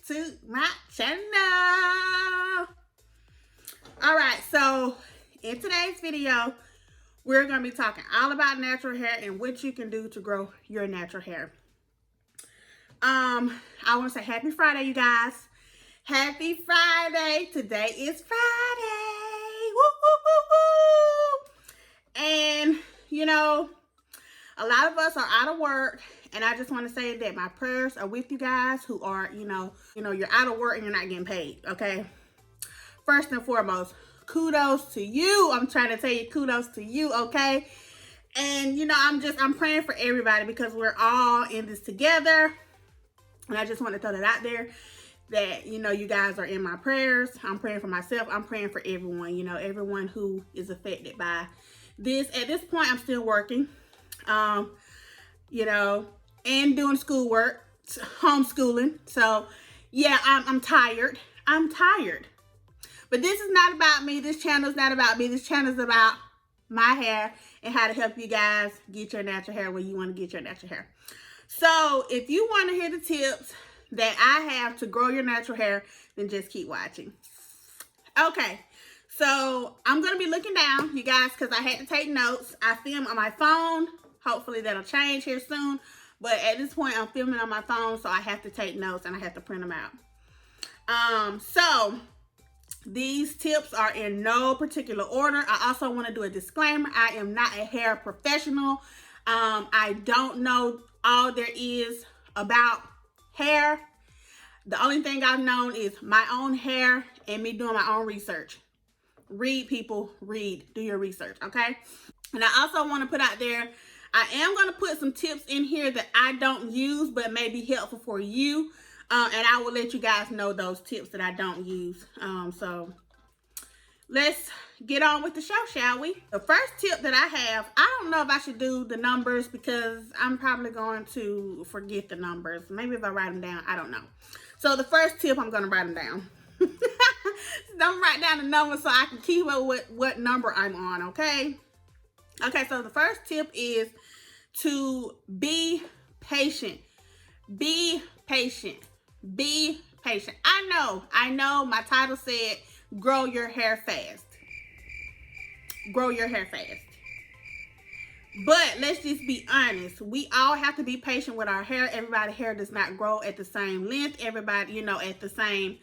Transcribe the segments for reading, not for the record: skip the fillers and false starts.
to my channel. All right, so in today's video, we're going to be talking all about natural hair and what you can do to grow your natural hair. I want to say happy Friday, you guys. Happy Friday. Today is Friday. Woo, woo, woo, woo. And, you know, a lot of us are out of work. And I just want to say that my prayers are with you guys who are, you know, you're out of work and you're not getting paid, okay? First and foremost, kudos to you. I'm trying to tell you kudos to you, okay? And, you know, I'm praying for everybody because we're all in this together. And I just want to throw that out there that, you know, you guys are in my prayers. I'm praying for myself. I'm praying for everyone, you know, everyone who is affected by this. At this point, I'm still working, you know, and doing schoolwork, homeschooling. So, yeah, I'm tired. I'm tired. But this is not about me. This channel is not about me. This channel is about my hair and how to help you guys get your natural hair where you want to get your natural hair. So, if you want to hear the tips that I have to grow your natural hair, then just keep watching. Okay, so I'm going to be looking down, you guys, because I had to take notes. I film on my phone. Hopefully that'll change here soon. But at this point, I'm filming on my phone, so I have to take notes and I have to print them out. So these tips are in no particular order. I also want to do a disclaimer. I am not a hair professional. I don't know all there is about hair. The only thing I've known is my own hair and me doing my own research. Read, people, read. Do your research, okay? And I also want to put out there, I am going to put some tips in here that I don't use but may be helpful for you. And I will let you guys know those tips that I don't use. So let's get on with the show, shall we? The first tip that I have, I don't know if I should do the numbers because I'm probably going to forget the numbers. Maybe if I write them down, I don't know. So the first tip, I'm going to write them down. Don't write down the numbers so I can keep up with what number I'm on, okay? Okay, so the first tip is to be patient. Be patient. Be patient. I know my title said grow your hair fast. Grow your hair fast. But let's just be honest. We all have to be patient with our hair. Everybody's hair does not grow at the same length. Everybody, you know, at the same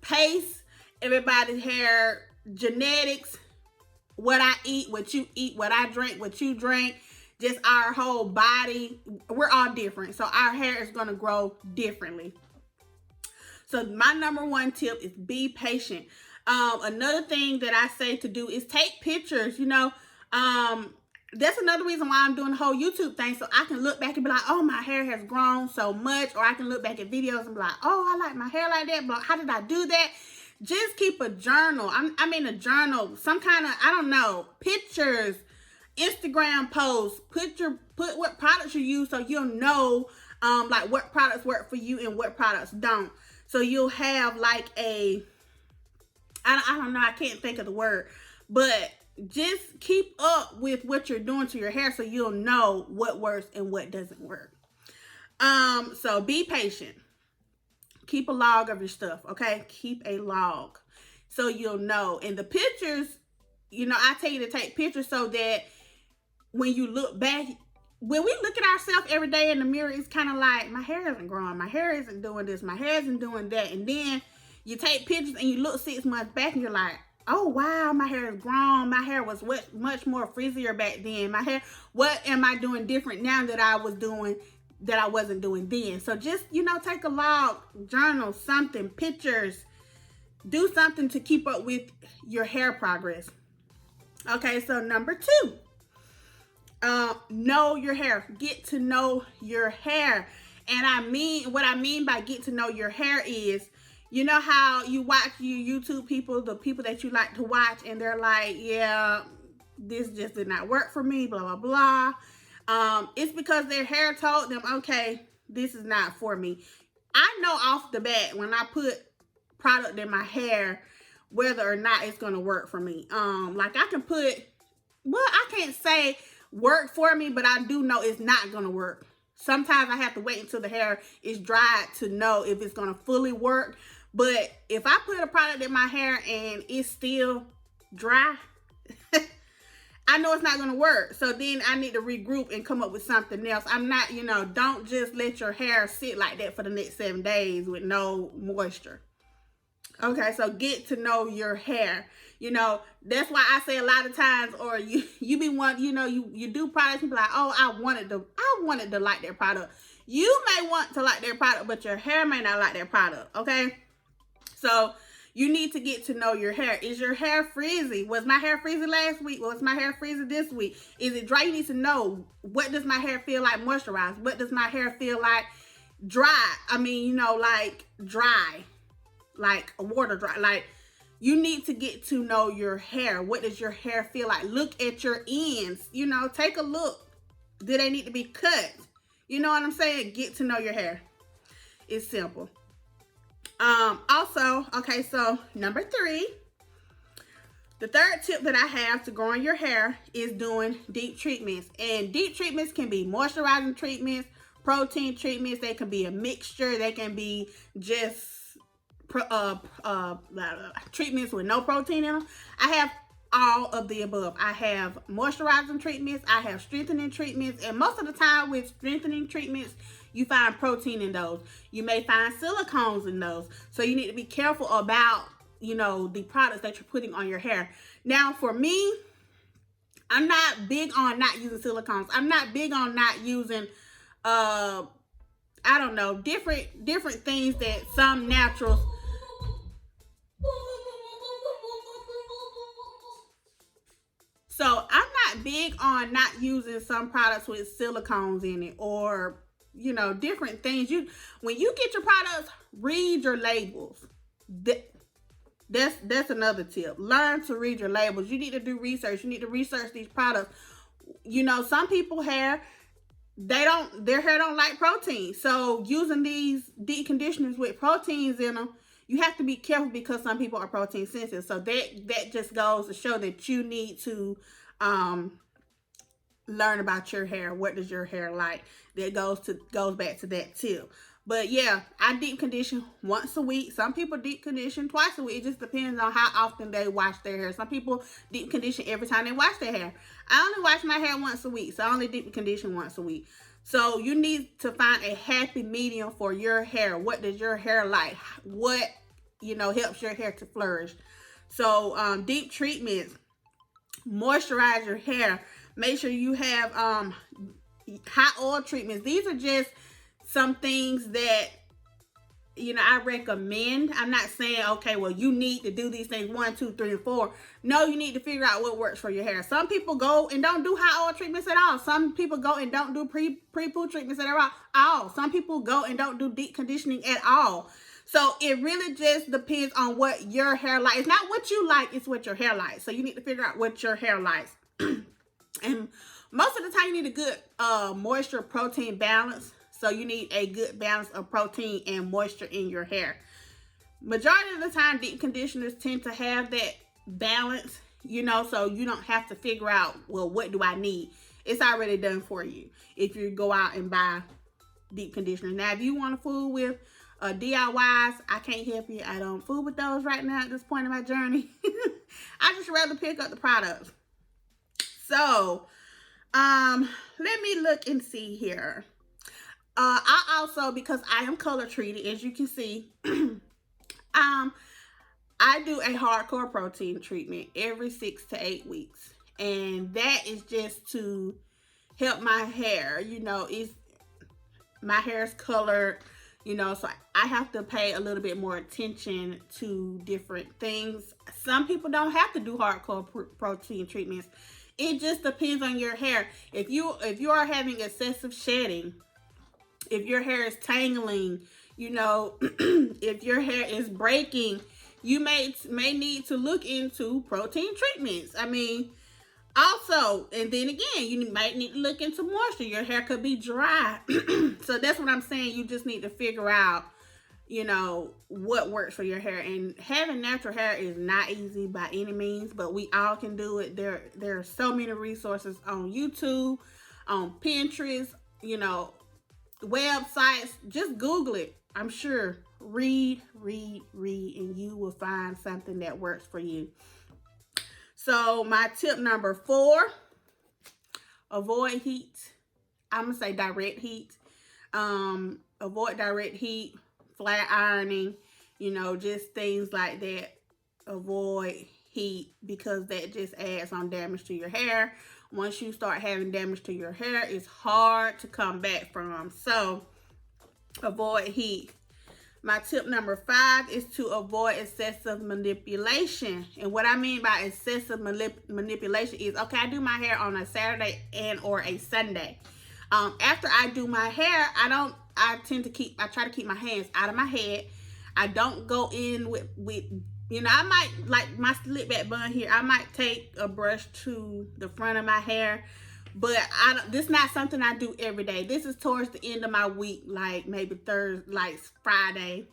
pace. Everybody's hair genetics. What I eat, what you eat, what I drink, what you drink. Just our whole body. We're all different. So our hair is going to grow differently. So my number one tip is be patient. Another thing that I say to do is take pictures, you know. That's another reason why I'm doing the whole YouTube thing. So I can look back and be like, oh, my hair has grown so much. Or I can look back at videos and be like, oh, I like my hair like that. But how did I do that? Just keep a journal. I mean a journal. Some kind of, I don't know, pictures, Instagram posts. Put what products you use so you'll know like what products work for you and what products don't. So you'll have like a, I don't know, I can't think of the word, but just keep up with what you're doing to your hair so you'll know what works and what doesn't work. So be patient. Keep a log of your stuff, okay? Keep a log so you'll know. And the pictures, you know, I tell you to take pictures so that when you look back, when we look at ourselves every day in the mirror, it's kind of like, my hair isn't growing. My hair isn't doing this. My hair isn't doing that. And then you take pictures and you look 6 months back and you're like, oh, wow, my hair has grown. My hair was much more frizzier back then. My hair, what am I doing different now that I was doing that I wasn't doing then? So just, you know, take a log, journal, something, pictures. Do something to keep up with your hair progress. Okay, so number 2. Know your hair. Get to know your hair. And what I mean by get to know your hair is, you know how you watch your YouTube people, the people that you like to watch, and they're like, yeah, this just did not work for me, blah, blah, blah. It's because their hair told them, okay, this is not for me. I know off the bat when I put product in my hair, whether or not it's going to work for me. Like I can put, well, I can't say work for me, but I do know it's not going to work Sometimes I have to wait until the hair is dried to know if it's going to fully work. But if I put a product in my hair and it's still dry, I know it's not going to work. So then I need to regroup and come up with something else. I'm not, you know, don't just let your hair sit like that for the next 7 days with no moisture. Okay, so get to know your hair. You know, that's why I say a lot of times, or you be want, you know, you do products and be like, oh, I wanted to like their product. You may want to like their product, but your hair may not like their product. Okay, so you need to get to know your hair. Is your hair frizzy? Was my hair frizzy last week? Was my hair frizzy this week? Is it dry? You need to know, what does my hair feel like moisturized? What does my hair feel like dry? I mean, you know, like dry, like a water dry. Like, you need to get to know your hair. What does your hair feel like? Look at your ends. You know, take a look. Do they need to be cut? You know what I'm saying? Get to know your hair. It's simple. Also, okay, so number 3, the third tip that I have to growing your hair is doing deep treatments. And deep treatments can be moisturizing treatments, protein treatments. They can be a mixture. They can be just treatments with no protein in them. I have all of the above. I have moisturizing treatments. I have strengthening treatments. And most of the time with strengthening treatments, you find protein in those. You may find silicones in those. So you need to be careful about, you know, the products that you're putting on your hair. Now, for me, I'm not big on not using silicones. I'm not big on not using, I don't know, different things that some naturals. So I'm not big on not using some products with silicones in it, or, you know, different things. When you get your products, read your labels. That's another tip. Learn to read your labels. You need to do research. You need to research these products. You know, some people their hair don't like protein. So using these deep conditioners with proteins in them, you have to be careful because some people are protein sensitive. So that just goes to show that you need to learn about your hair. What does your hair like? That goes back to that too. But yeah, I deep condition once a week. Some people deep condition twice a week. It just depends on how often they wash their hair. Some people deep condition every time they wash their hair. I only wash my hair once a week, so I only deep condition once a week. So you need to find a happy medium for your hair. What does your hair like? What, you know, helps your hair to flourish? So deep treatments, moisturize your hair. Make sure you have hot oil treatments. These are just some things that, you know, I recommend. I'm not saying, okay, well, you need to do these things 1, 2, 3, and 4. No, you need to figure out what works for your hair. Some people go and don't do hot oil treatments at all. Some people go and don't do pre-poo treatments at all. Some people go and don't do deep conditioning at all. So it really just depends on what your hair likes. It's not what you like, it's what your hair likes. So you need to figure out what your hair likes. And most of the time you need a good moisture protein balance. So you need a good balance of protein and moisture in your hair. Majority of the time, deep conditioners tend to have that balance, you know, so you don't have to figure out, well, what do I need? It's already done for you if you go out and buy deep conditioners. Now, if you want to fool with DIYs, I can't help you. I don't fool with those right now at this point in my journey. I just rather pick up the products. So, let me look and see here. I also, because I am color treated, as you can see, I do a hardcore protein treatment every 6 to 8 weeks. And that is just to help my hair. You know, my hair is colored, you know, so I have to pay a little bit more attention to different things. Some people don't have to do hardcore protein treatments. It just depends on your hair. If you are having excessive shedding, if your hair is tangling, you know, if your hair is breaking, you may need to look into protein treatments. I mean, also, and then again, you might need to look into moisture. Your hair could be dry. So that's what I'm saying. You just need to figure out, you know, what works for your hair. And having natural hair is not easy by any means, but we all can do it. There are so many resources on YouTube, on Pinterest, you know, websites. Just Google it. I'm sure. Read, and you will find something that works for you. So my tip number 4, avoid heat. I'm gonna say direct heat. Avoid direct heat, flat ironing, you know, just things like that. Avoid heat because that just adds on damage to your hair. Once you start having damage to your hair, it's hard to come back from. So avoid heat. My tip number 5 is to avoid excessive manipulation. And what I mean by excessive manipulation is, okay, I do my hair on a Saturday and or a Sunday. After I do my hair, I try to keep my hands out of my head. I don't go in with you know, I might, like my slick back bun here, I might take a brush to the front of my hair, but this is not something I do every day. This is towards the end of my week, like maybe Thursday, like Friday,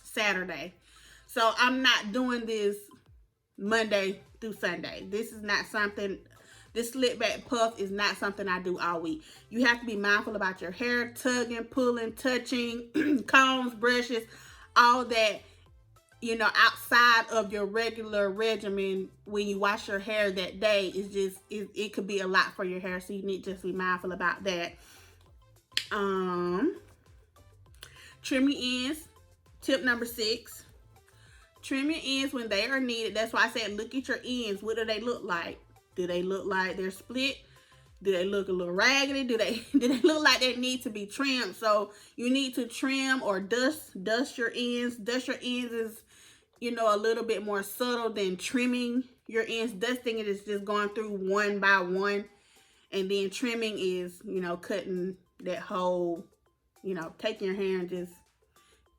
Saturday. So I'm not doing this Monday through Sunday. This is not something, this slick back puff is not something I do all week. You have to be mindful about your hair, tugging, pulling, touching, combs, brushes, all that, you know, outside of your regular regimen. When you wash your hair that day, it's just, it could be a lot for your hair. So you need to just be mindful about that. Trim your ends. Tip number 6. Trim your ends when they are needed. That's why I said look at your ends. What do they look like? Do they look like they're split? Do they look a little raggedy? Do they look like they need to be trimmed? So you need to trim or dust your ends. Dust your ends is, you know, a little bit more subtle than trimming your ends. Dusting it is just going through one by one. And then trimming is, you know, cutting that whole, you know, taking your hair and just,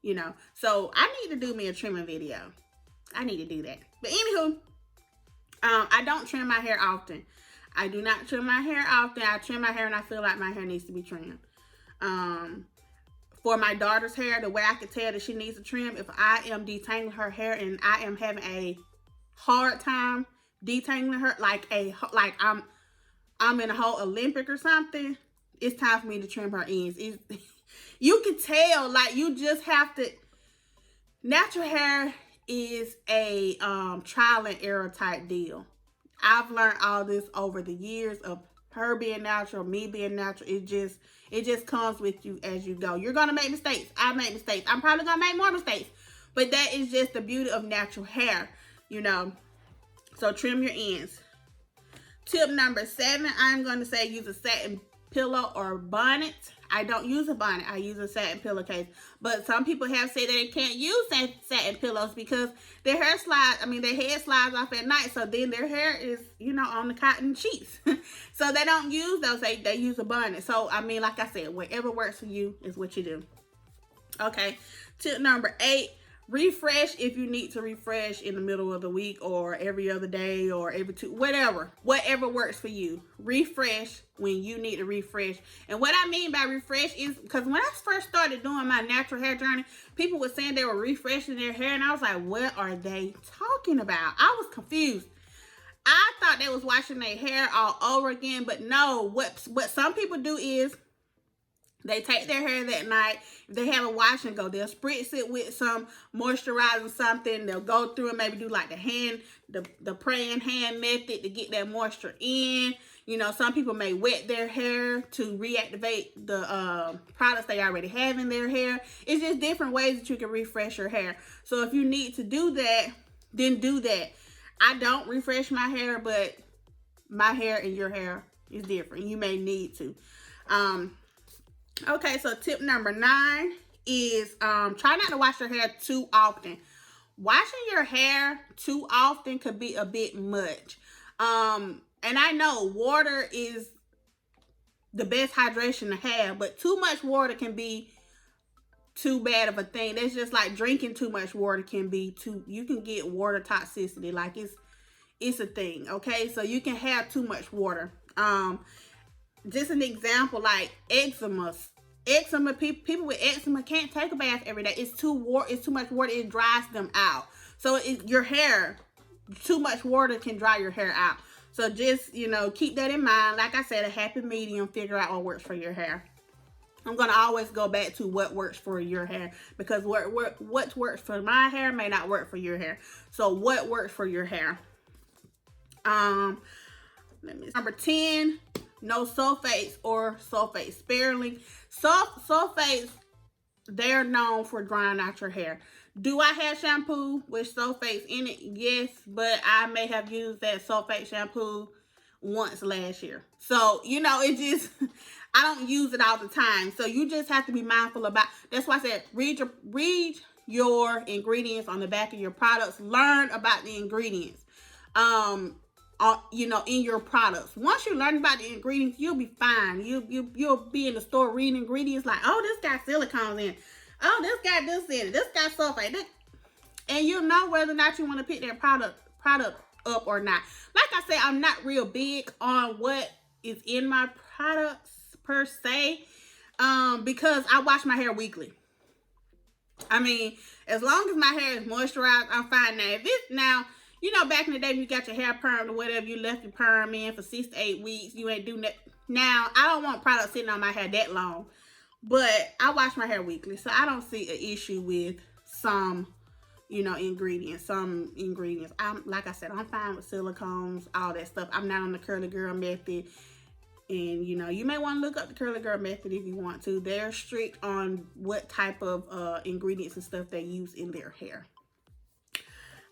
you know. So I need to do me a trimming video. I need to do that. But anywho, I don't trim my hair often. I do not trim my hair often. I trim my hair when I feel like my hair needs to be trimmed. For my daughter's hair, the way I can tell that she needs a trim, if I am detangling her hair and I am having a hard time detangling her, like I'm in a whole Olympic or something, it's time for me to trim her ends. You can tell, like, you just have to. Natural hair is a trial and error type deal. I've learned all this over the years of her being natural, me being natural. It just comes with you as you go. You're gonna make mistakes. I make mistakes. I'm probably gonna make more mistakes. But that is just the beauty of natural hair, you know. So trim your ends. Tip number 7, I'm gonna say use a satin pillow or bonnet. I don't use a bonnet. I use a satin pillowcase. But some people have said that they can't use satin pillows because their hair slides, their head slides off at night. So then their hair is, you know, on the cotton sheets. So they don't use those. They use a bonnet. So, like I said, whatever works for you is what you do. Okay. Tip number 8. Refresh if you need to refresh in the middle of the week or every other day or every 2, whatever works for you. Refresh when you need to refresh. And what I mean by refresh is, because when I first started doing my natural hair journey, people were saying they were refreshing their hair, and I was like, what are they talking about? I was confused. I thought they was washing their hair all over again, but no. What some people do is they take their hair that night. If they haven't washed and go, they'll spritz it with some moisturizing something. They'll go through and maybe do like the praying hand method to get that moisture in. You know, some people may wet their hair to reactivate the products they already have in their hair. It's just different ways that you can refresh your hair. So if you need to do that, then do that. I don't refresh my hair, but my hair and your hair is different. You may need to. Okay, so tip number 9 is try not to wash your hair too often. Washing your hair too often could be a bit much. And I know water is the best hydration to have, but too much water can be too bad of a thing. That's just like drinking too much water can be too, you can get water toxicity. Like it's a thing, okay? So you can have too much water. Just an example, like eczema, people with eczema can't take a bath every day. It's too much water. It dries them out. So your hair, too much water can dry your hair out. So just, you know, keep that in mind. Like I said, a happy medium. Figure out what works for your hair. I'm gonna always go back to what works for your hair, because what works for my hair may not work for your hair. So what works for your hair? Number 10, no sulfates or sulfate sparingly. Sulfates, they're known for drying out your hair. Do I have shampoo with sulfates in it? Yes, but I may have used that sulfate shampoo once last year. So, you know, it just, I don't use it all the time. So you just have to be mindful about, that's why I said, read your ingredients on the back of your products. Learn about the ingredients, you know, in your products. Once you learn about the ingredients, you'll be fine. You'll be in the store reading ingredients like, oh, this got silicones in it. Oh, this got this in it. This got sulfate. And you'll know whether or not you want to pick that product up or not. Like I said, I'm not real big on what is in my products per se, because I wash my hair weekly. I mean, as long as my hair is moisturized, I'm fine. Now, if it's now, you know, back in the day when you got your hair permed or whatever, you left your perm in for 6 to 8 weeks, you ain't doing that. Now, I don't want products sitting on my hair that long, but I wash my hair weekly, so I don't see an issue with some, you know, ingredients. Some ingredients, like I said, I'm fine with silicones, all that stuff. I'm not on the curly girl method. And, you know, you may want to look up the curly girl method if you want to. They're strict on what type of ingredients and stuff they use in their hair.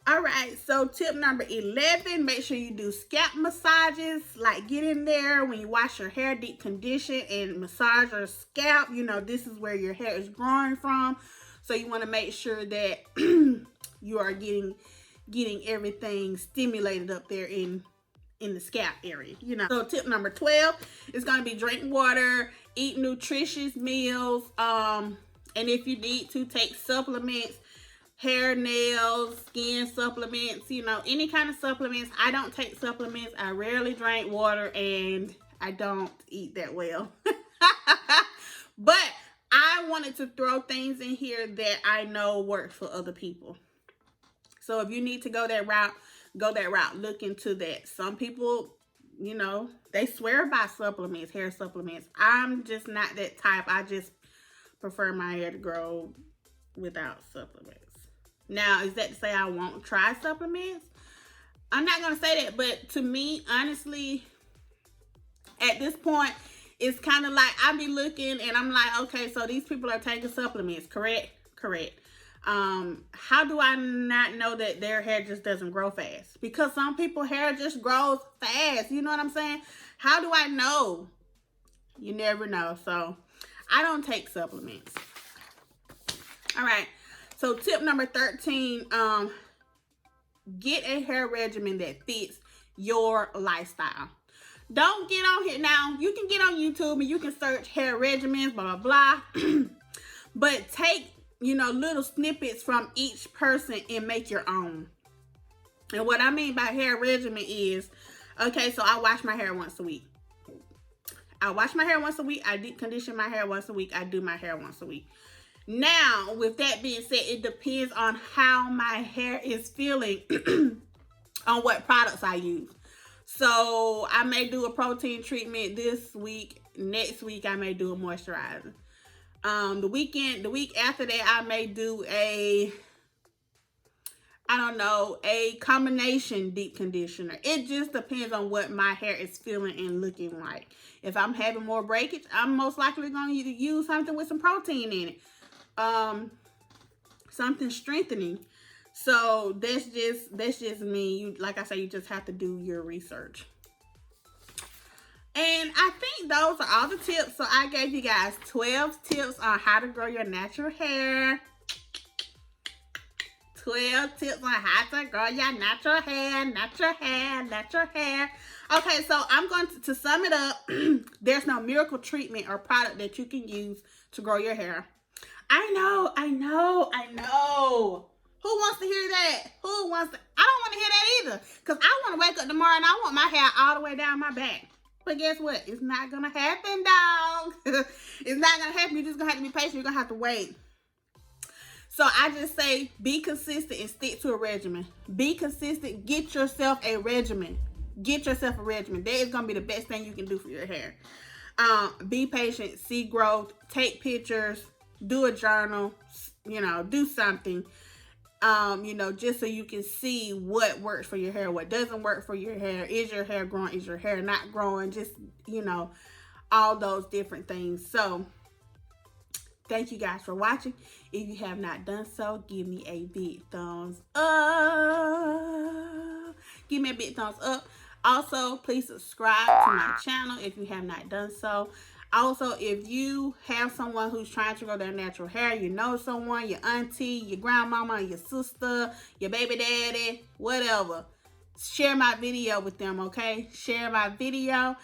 All right, so tip number 11, make sure you do scalp massages. Like, get in there when you wash your hair, deep condition and massage your scalp. You know, this is where your hair is growing from. So you want to make sure that you are getting everything stimulated up there in the scalp area, you know. So tip number 12 is going to be drink water, eat nutritious meals, and if you need to, take supplements, hair, nails, skin supplements, you know, any kind of supplements. I don't take supplements. I rarely drink water, and I don't eat that well. But I wanted to throw things in here that I know work for other people. So if you need to go that route, go that route. Look into that. Some people, you know, they swear by supplements, hair supplements. I'm just not that type. I just prefer my hair to grow without supplements. Now, is that to say I won't try supplements? I'm not going to say that, but to me, honestly, at this point, it's kind of like I be looking and I'm like, okay, so these people are taking supplements, correct? Correct. How do I not know that their hair just doesn't grow fast? Because some people hair just grows fast. You know what I'm saying? How do I know? You never know. So I don't take supplements. All right. So tip number 13, get a hair regimen that fits your lifestyle. Don't get on here. Now, you can get on YouTube and you can search hair regimens, blah, blah, blah. But take, you know, little snippets from each person and make your own. And what I mean by hair regimen is, okay, so I wash my hair once a week. I wash my hair once a week. I deep condition my hair once a week. I do my hair once a week. Now, with that being said, it depends on how my hair is feeling on what products I use. So I may do a protein treatment this week. Next week, I may do a moisturizer. The week after that, I may do a combination deep conditioner. It just depends on what my hair is feeling and looking like. If I'm having more breakage, I'm most likely going to use something with some protein in it. Something strengthening. So that's just me. Like I say, you just have to do your research. And I think those are all the tips. So I gave you guys 12 tips on how to grow your natural hair. 12 tips on how to grow your natural hair. Okay, so I'm going to sum it up. There's no miracle treatment or product that you can use to grow your hair. I know. Who wants to hear that? I don't want to hear that either. Because I want to wake up tomorrow and I want my hair all the way down my back. But guess what? It's not going to happen, dog. It's not going to happen. You're just going to have to be patient. You're going to have to wait. So I just say be consistent and stick to a regimen. Be consistent. Get yourself a regimen. That is going to be the best thing you can do for your hair. Be patient, see growth, take pictures, do a journal, you know, do something, you know, just so you can see what works for your hair, what doesn't work for your hair. Is your hair growing? Is your hair not growing? Just, you know, all those different things. So thank you guys for watching. If you have not done so, give me a big thumbs up. Give me a big thumbs up. Also, please subscribe to my channel if you have not done so. Also, if you have someone who's trying to grow their natural hair, you know someone, your auntie, your grandmama, your sister, your baby daddy, whatever, share my video with them, okay? Share my video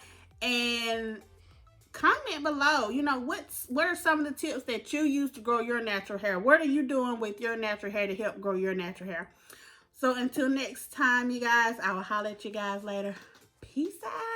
and comment below. You know, what are some of the tips that you use to grow your natural hair? What are you doing with your natural hair to help grow your natural hair? So until next time, you guys, I will holler at you guys later. Peace out.